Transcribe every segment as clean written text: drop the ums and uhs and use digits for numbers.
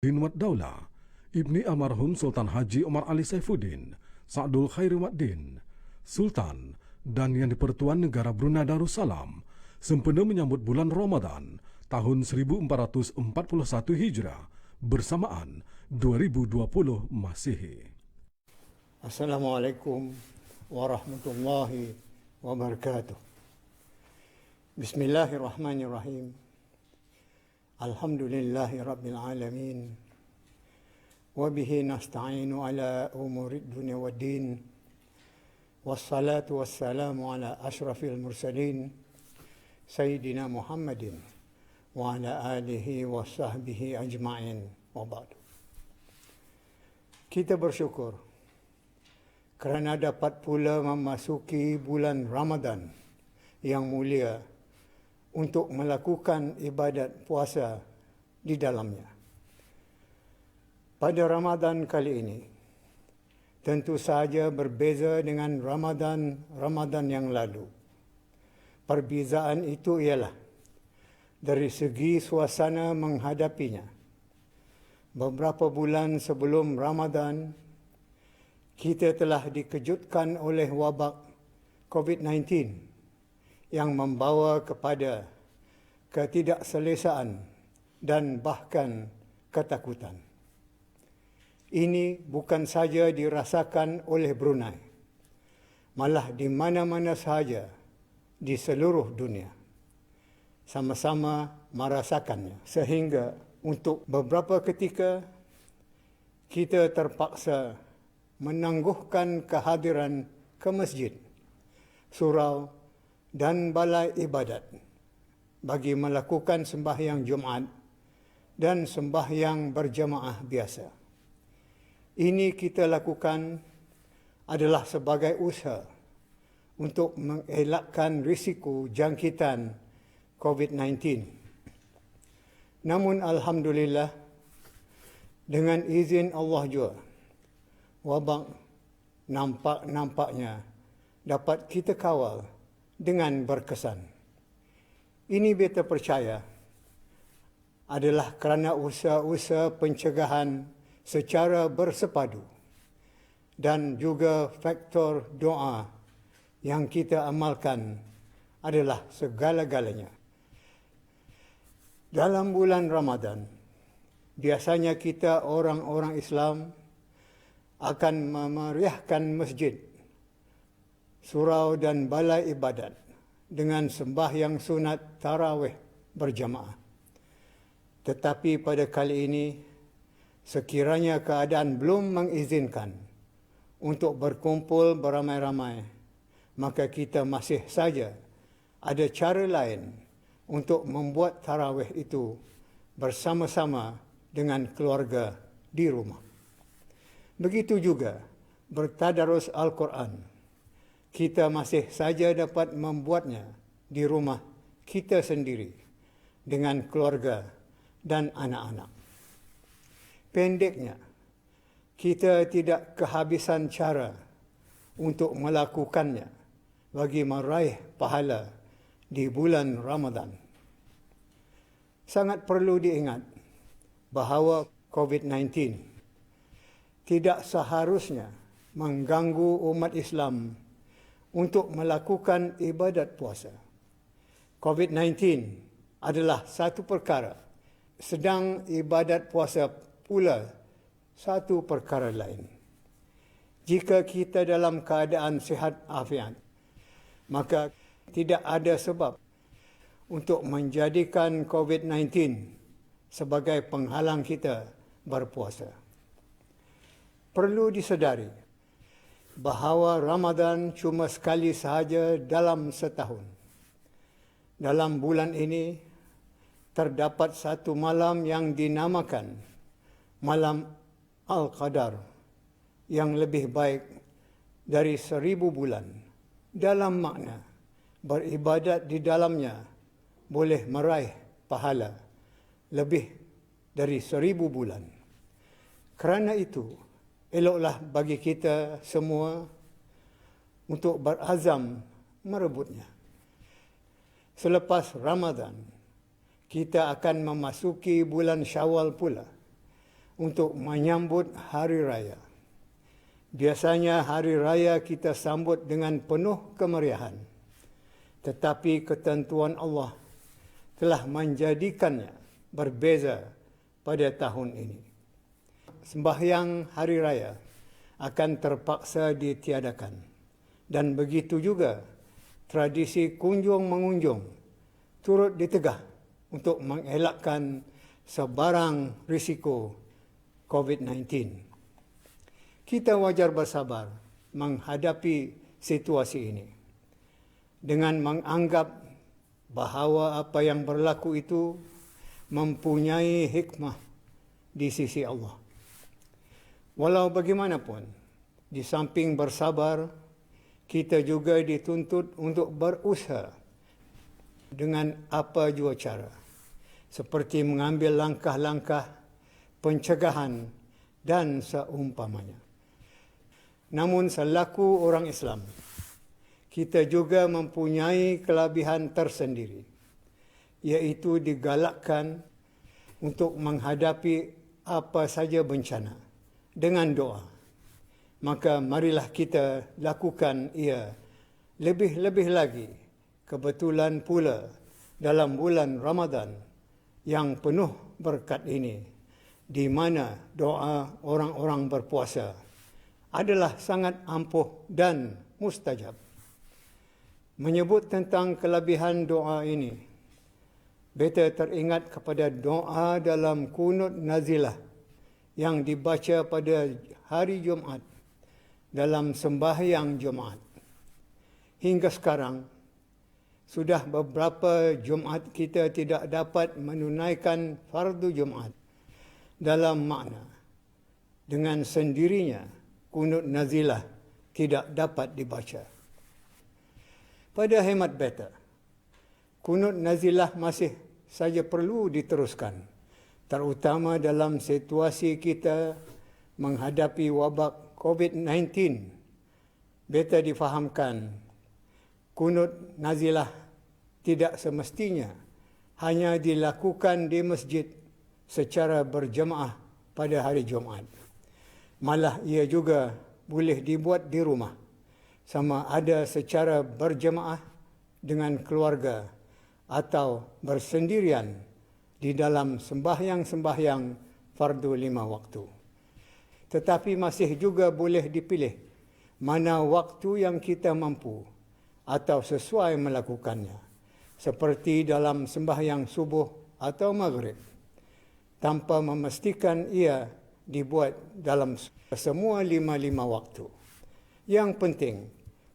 Din Wat Daula, Ibni Almarhum Sultan Haji Omar Ali Saifuddin, Sa'dul Khairi Waddin, Sultan dan Yang di-Pertuan Negara Brunei Darussalam sempena menyambut bulan Ramadan tahun 1441 Hijrah bersamaan 2020 Masihi. Assalamualaikum warahmatullahi wabarakatuh. Bismillahirrahmanirrahim. Alhamdulillahi rabbil alamin. Wabihi nasta'inu ala umurid dunia wa din. Wassalatu wassalamu ala ashrafil mursalin. Sayyidina Muhammadin. Wa ala alihi wa sahbihi ajma'in. Wa ba'du. Kita bersyukur kerana dapat pula memasuki bulan Ramadan yang mulia untuk melakukan ibadat puasa di dalamnya. Pada Ramadan kali ini, tentu saja berbeza dengan Ramadan yang lalu. Perbezaan itu ialah dari segi suasana menghadapinya. Beberapa bulan sebelum Ramadan, kita telah dikejutkan oleh wabak COVID-19 yang membawa kepada ketidakselesaan dan bahkan ketakutan. Ini bukan saja dirasakan oleh Brunei, malah di mana-mana sahaja di seluruh dunia sama-sama merasakannya, sehingga untuk beberapa ketika kita terpaksa menangguhkan kehadiran ke masjid, surau dan balai ibadat bagi melakukan sembahyang Jumaat dan sembahyang berjamaah biasa. Ini kita lakukan adalah sebagai usaha untuk mengelakkan risiko jangkitan COVID-19. Namun alhamdulillah, dengan izin Allah jua, wabak nampaknya dapat kita kawal dengan berkesan. Ini beta percaya adalah kerana usaha-usaha pencegahan secara bersepadu dan juga faktor doa yang kita amalkan adalah segala-galanya. Dalam bulan Ramadan, biasanya kita orang-orang Islam akan memeriahkan masjid, surau dan balai ibadat dengan sembahyang sunat tarawih berjamaah. Tetapi pada kali ini, sekiranya keadaan belum mengizinkan untuk berkumpul beramai-ramai, maka kita masih saja ada cara lain untuk membuat tarawih itu bersama-sama dengan keluarga di rumah. Begitu juga bertadarus Al-Quran. Kita masih saja dapat membuatnya di rumah kita sendiri dengan keluarga dan anak-anak. Pendeknya, kita tidak kehabisan cara untuk melakukannya bagi meraih pahala di bulan Ramadan. Sangat perlu diingat bahawa COVID-19 tidak seharusnya mengganggu umat Islam untuk melakukan ibadat puasa. COVID-19 adalah satu perkara, sedang ibadat puasa pula satu perkara lain. Jika kita dalam keadaan sihat afiat, maka tidak ada sebab untuk menjadikan COVID-19 sebagai penghalang kita berpuasa. Perlu disedari bahawa Ramadan cuma sekali sahaja dalam setahun. Dalam bulan ini, terdapat satu malam yang dinamakan Malam Al-Qadar, yang lebih baik dari 1000 bulan. Dalam makna, beribadat di dalamnya boleh meraih pahala lebih dari 1000 bulan. Kerana itu, eloklah bagi kita semua untuk berazam merebutnya. Selepas Ramadan, kita akan memasuki bulan Syawal pula, untuk menyambut hari raya. Biasanya hari raya kita sambut dengan penuh kemeriahan. Tetapi ketentuan Allah telah menjadikannya berbeza pada tahun ini. Sembahyang hari raya akan terpaksa ditiadakan. Dan begitu juga tradisi kunjung-mengunjung turut ditegah untuk mengelakkan sebarang risiko COVID-19. Kita wajar bersabar menghadapi situasi ini dengan menganggap bahawa apa yang berlaku itu mempunyai hikmah di sisi Allah. Walau bagaimanapun, di samping bersabar, kita juga dituntut untuk berusaha dengan apa jua cara, seperti mengambil langkah-langkah pencegahan dan seumpamanya. Namun selaku orang Islam, kita juga mempunyai kelebihan tersendiri, iaitu digalakkan untuk menghadapi apa saja bencana dengan doa. Maka marilah kita lakukan ia lebih-lebih lagi, kebetulan pula dalam bulan Ramadan yang penuh berkat ini, di mana doa orang-orang berpuasa adalah sangat ampuh dan mustajab. Menyebut tentang kelebihan doa ini, beta teringat kepada doa dalam kunut nazilah yang dibaca pada hari Jumaat dalam sembahyang Jumaat. Hingga sekarang, sudah beberapa Jumaat kita tidak dapat menunaikan fardu Jumaat. Dalam makna, dengan sendirinya, kunut nazilah tidak dapat dibaca. Pada hemat beta, kunut nazilah masih saja perlu diteruskan, terutama dalam situasi kita menghadapi wabak COVID-19. Beta difahamkan, kunut nazilah tidak semestinya hanya dilakukan di masjid secara berjemaah pada hari Jumaat. Malah ia juga boleh dibuat di rumah, sama ada secara berjemaah dengan keluarga atau bersendirian di dalam sembahyang-sembahyang fardu 5 waktu. Tetapi masih juga boleh dipilih mana waktu yang kita mampu atau sesuai melakukannya, seperti dalam sembahyang subuh atau maghrib, tanpa memastikan ia dibuat dalam semua 5 waktu. Yang penting,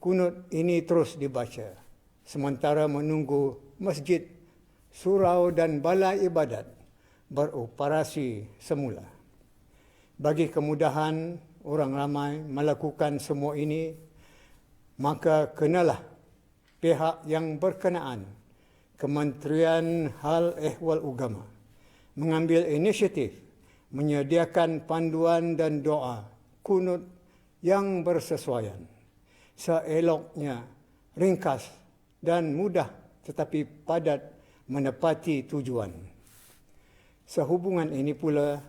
kunut ini terus dibaca sementara menunggu masjid, surau dan balai ibadat beroperasi semula. Bagi kemudahan orang ramai melakukan semua ini, maka kenalah pihak yang berkenaan, Kementerian Hal Ehwal Agama, mengambil inisiatif menyediakan panduan dan doa kunut yang bersesuaian, seeloknya ringkas dan mudah tetapi padat menepati tujuan. Sehubungan ini pula,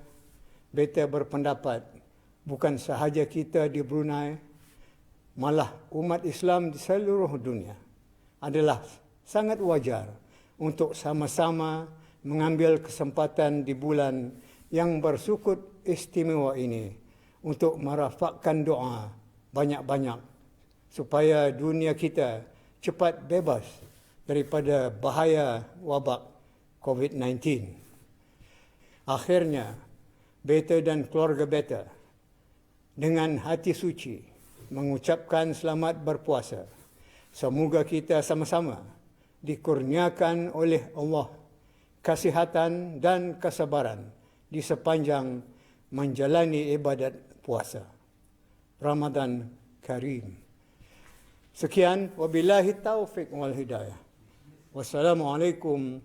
beta berpendapat bukan sahaja kita di Brunei, malah umat Islam di seluruh dunia adalah sangat wajar untuk sama-sama mengambil kesempatan di bulan yang bersukut istimewa ini untuk merafakkan doa banyak-banyak supaya dunia kita cepat bebas daripada bahaya wabak COVID-19. Akhirnya, beta dan keluarga beta dengan hati suci mengucapkan selamat berpuasa. Semoga kita sama-sama dikurniakan oleh Allah kesihatan dan kesabaran di sepanjang menjalani ibadat puasa. Ramadan Karim. Sekian, wabillahi taufiq wal hidayah. Wassalamualaikum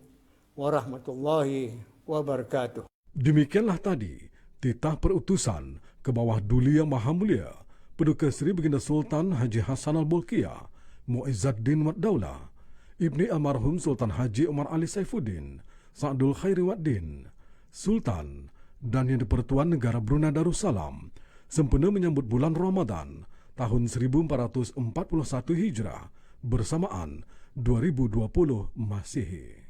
warahmatullahi wabarakatuh. Demikianlah tadi titah perutusan ke bawah Duli Yang Maha Mulia Paduka Seri Baginda Sultan Haji Hassan Al-Bolkiah Muizzuddin Wad Daulah, Ibni Almarhum Sultan Haji Omar Ali Saifuddin Sa'dul Khairi Wad Din, Sultan dan Yang di-Pertuan Negara Brunei Darussalam sempena menyambut bulan Ramadan tahun 1441 Hijrah bersamaan 2020 Masihi.